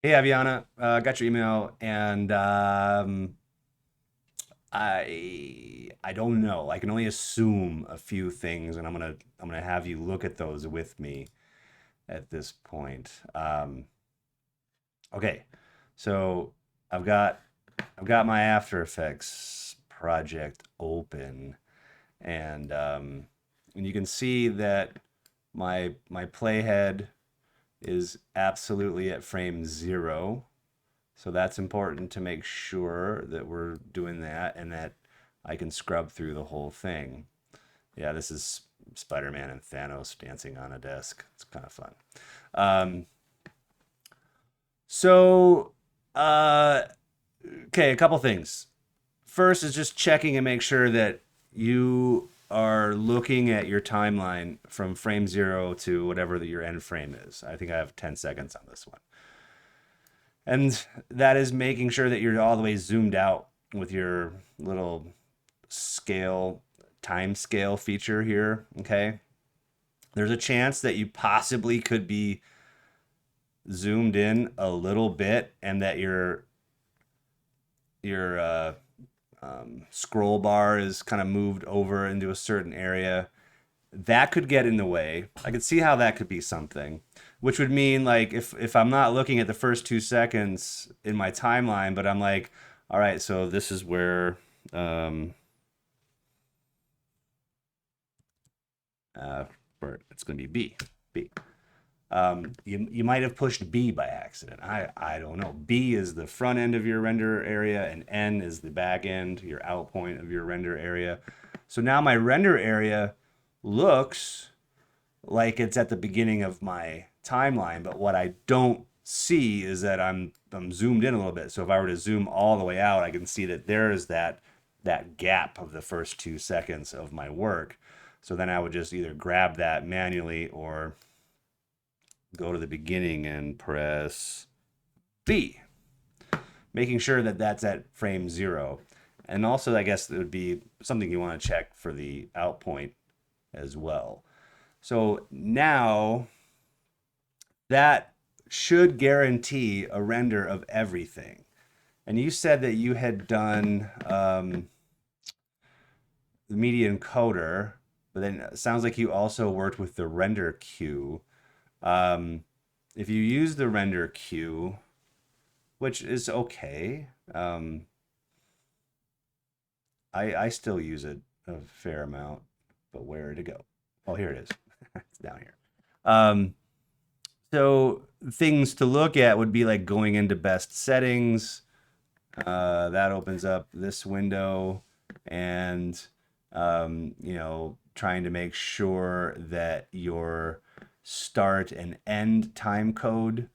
Hey, Aviana, got your email, and I don't know. I can only assume a few things, and I'm gonna have you look at those with me at this point. Okay, so I've got I've got my After Effects project open, and you can see that my playhead is absolutely at frame 0. So that's important to make sure that we're doing that and that I can scrub through the whole thing. Yeah, this is Spider-Man and Thanos dancing on a desk. It's kind of fun. Um, so, uh, okay, a couple things. First is just checking and make sure that you are looking at your timeline from frame 0 to whatever your end frame is. I think I have 10 seconds on this one. And that is making sure that you're all the way zoomed out with your little scale, time scale feature here. Okay. There's a chance that you possibly could be zoomed in a little bit and that your scroll bar is kind of moved over into a certain area. That could get in the way. I could see how that could be something, which would mean like if I'm not looking at the first 2 seconds in my timeline, but I'm like, all right, so this is where um, uh, where it's going to be B. You might have pushed B by accident. I don't know. B is the front end of your render area, and N is the back end, your out point of your render area. So now my render area looks like it's at the beginning of my timeline, but what I don't see is that I'm zoomed in a little bit. So if I were to zoom all the way out, I can see that there is that gap of the first 2 seconds of my work. So then I would just either grab that manually or go to the beginning and press B, making sure that that's at frame 0. And also, I guess it would be something you want to check for the out point as well. So now that should guarantee a render of everything. And you said that you had done the media encoder, but then it sounds like you also worked with the render queue. Um, if you use the render queue, which is okay, I still use it a fair amount, but where to go? Oh, here it is. It's down here. Um, so things to look at would be like going into best settings. That opens up this window, and trying to make sure that your start and end time code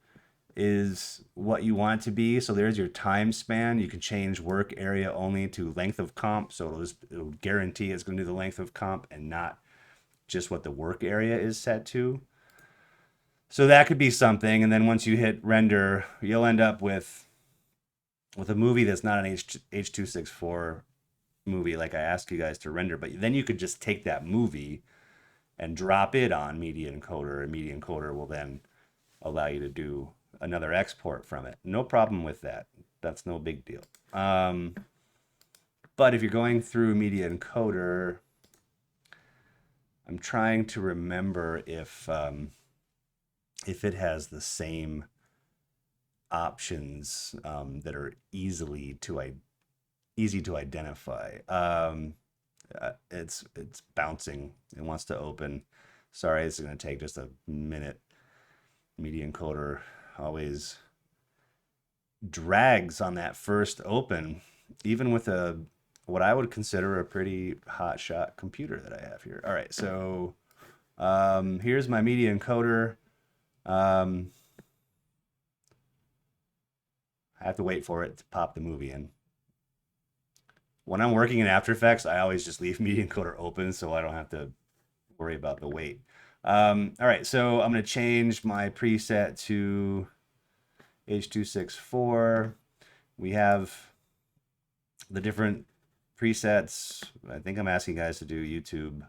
is what you want it to be. So there's your time span. You can change work area only to length of comp. So it'll guarantee it's going to do the length of comp and not just what the work area is set to. So that could be something. And then once you hit render, you'll end up with a movie that's not an H.264 movie like I asked you guys to render, but then you could just take that movie and drop it on Media Encoder, and Media Encoder will then allow you to do another export from it. No problem with that. That's no big deal. But if you're going through Media Encoder, I'm trying to remember if it has the same options that are easy to identify. It's bouncing. It wants to open. Sorry, it's going to take just a minute. Media Encoder always drags on that first open, even with a what I would consider a pretty hot shot computer that I have here. All right, so here's my Media Encoder. Um, I have to wait for it to pop the movie in. When I'm working in After Effects, I always just leave Media Encoder open so I don't have to worry about the wait. All right, so I'm going to change my preset to H.264. We have the different presets. I think I'm asking guys to do YouTube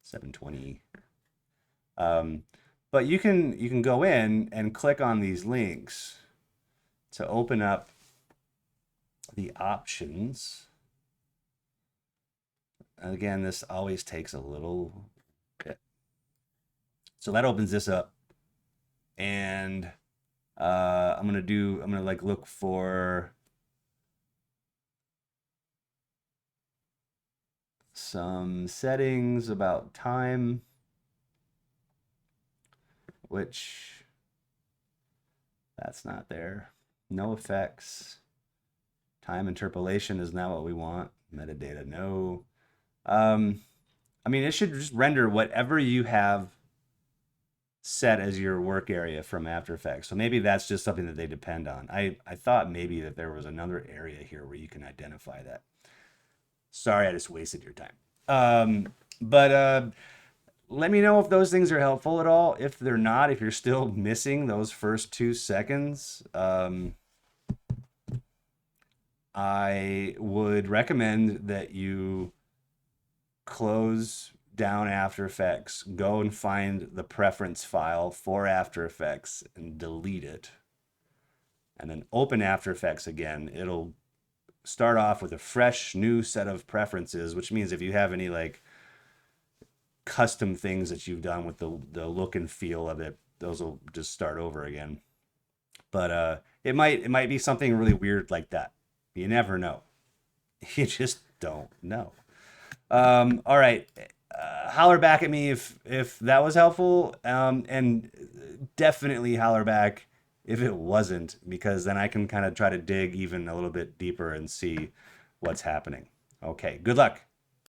720. Um, but you can go in and click on these links to open up the options. Again, this always takes a little bit. So that opens this up. And I'm gonna like look for some settings about time, which that's not there. No effects. Time interpolation is not what we want. Metadata, no. I mean, it should just render whatever you have set as your work area from After Effects. So maybe that's just something that they depend on. I thought maybe that there was another area here where you can identify that. Sorry, I just wasted your time. But let me know if those things are helpful at all. If they're not, if you're still missing those first 2 seconds, I would recommend that you close down After Effects, go and find the preference file for After Effects and delete it. And then open After Effects again. It'll start off with a fresh new set of preferences, which means if you have any like custom things that you've done with the look and feel of it, those will just start over again. But it might be something really weird like that. You never know. You just don't know. All right. Holler back at me if that was helpful. And definitely holler back if it wasn't, because then I can kind of try to dig even a little bit deeper and see what's happening. Okay. Good luck.